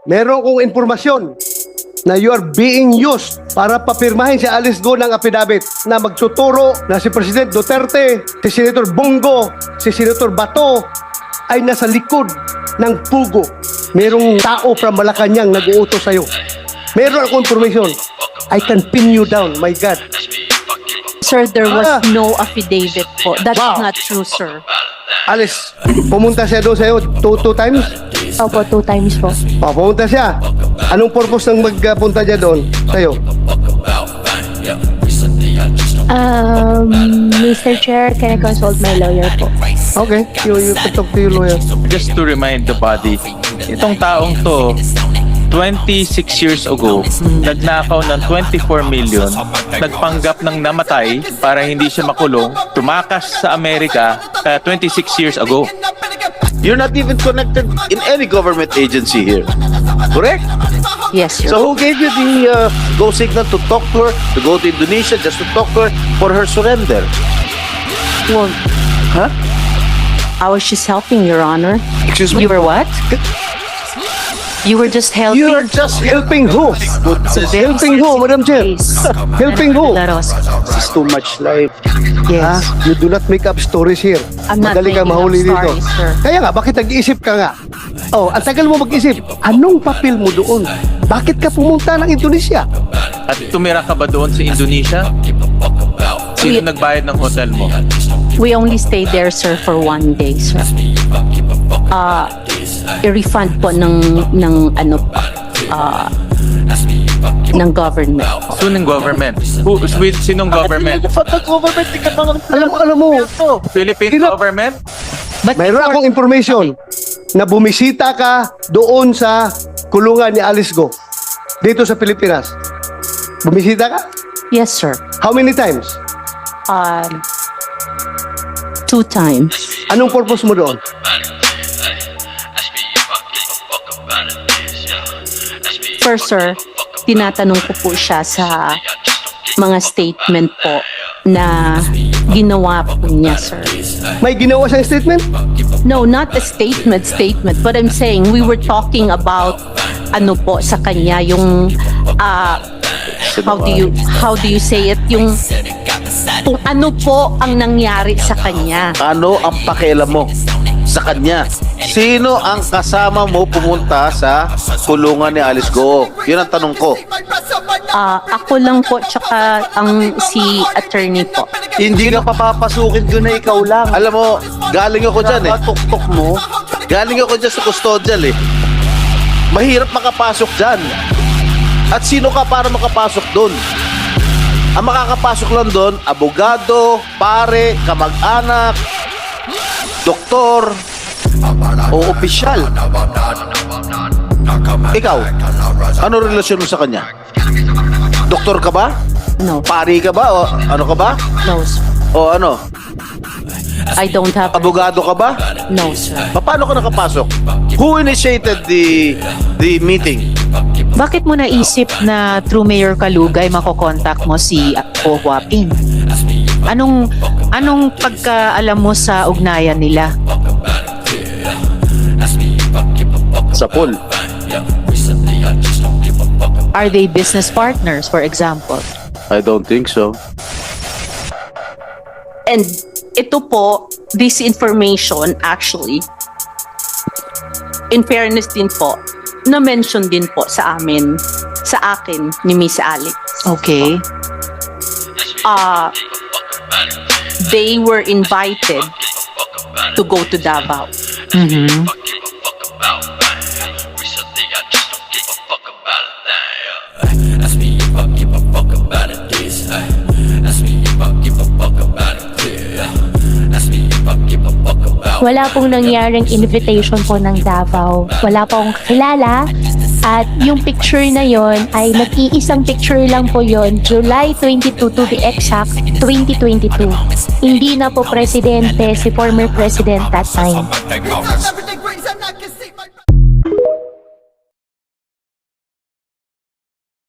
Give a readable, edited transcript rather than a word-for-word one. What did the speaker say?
meron kong impormasyon na you are being used para papirmahin si Alice Go ng affidavit na magtuturo na si President Duterte, si Senator Bongo, si Senator Bato ay nasa likod ng pugo. Merong tao from Malacanang nag-uutos sa'yo. Meron akong information. I can pin you down, my God. Sir, there was no affidavit po. That's Wow. not true, sir. Alice, pumunta siya doon sa'yo two times? Opo, 2 times po. Pumunta siya. Anong purpose ng magpunta niya doon sa'yo? Mr. Chair, can I consult my lawyer po? Okay, you can talk to your lawyer. Just to remind the body, itong taong to, 26 years ago, nagnakaw ng 24 million, nagpanggap ng namatay para hindi siya makulong, tumakas sa Amerika 26 years ago. You're not even connected in any government agency here. Correct? Yes, sir. So who gave you the go signal to talk to her, to go to Indonesia just to talk to her for her surrender? Well, Huh? I was just helping, Your Honor. Excuse me? You were what? You were just helping. You're just helping who? Helping who, Madam Chair? Helping who? Laros. This is too much life. Yes. You do not make up stories here. I'm not Madali kang making up mahuli dito. stories, sir. Kaya nga, bakit nag-iisip ka nga? Oh, ang tagal mo mag-isip. Anong papel mo doon? Bakit ka pumunta ng Indonesia? At tumira ka ba doon sa Indonesia? Sino nagbayad ng hotel mo? We only stayed there, sir, for 1 day, sir. I-refund po ng ano po, ng government. Sinong government? Sinong government? Alam mo, Philippine Hirap. government? But mayroon akong information na bumisita ka doon sa kulungan ni Alice Go dito sa Pilipinas. Bumisita ka? yes, sir. How many times? 2 times. Anong purpose mo doon? First, sir, tinatanong ko po siya sa mga statement po na ginawa po niya, sir. May ginawa siyang statement? No, not a statement, but I'm saying we were talking about ano po sa kanya, yung how do you say it, yung kung ano po ang nangyari sa kanya. Ano ang pakialam mo sa kanya? Sino ang kasama mo pumunta sa kulungan ni Alice Go? Yun ang tanong ko. Ako lang po, tsaka ang si attorney po. Hindi ka papapasukin doon na ikaw lang. Alam mo, galing ako dyan eh. Tuktok mo. Galing ako dyan sa custodial eh. Mahirap makapasok dyan. At sino ka para makapasok doon? Ang makakapasok lang doon, abogado, pare, kamag-anak, doktor, o opisyal. Ikaw, ano relasyon mo sa kanya? Doktor ka ba? No, Pari ka ba? O ano ka ba? no, sir. O ano? I don't have, Abogado ka ba? no, sir. Paano ka nakapasok? Who initiated the meeting? Bakit mo naisip na through Mayor Kalugay makokontak mo si Ho Huaping? Anong pagkaalam mo sa ugnayan nila? Sa pool. Are they business partners, for example? I don't think so. And ito po, this information actually, in fairness din po, na-mention din po sa amin, sa akin ni Miss Alex. Okay. They were invited to go to Davao. Mhm. Wala pong nangyaring invitation po ng Davao. Wala pong kilala. At yung picture na yon ay nag-iisang picture lang po yon, July 22 to be exact, 2022. Hindi na po presidente si former president that time.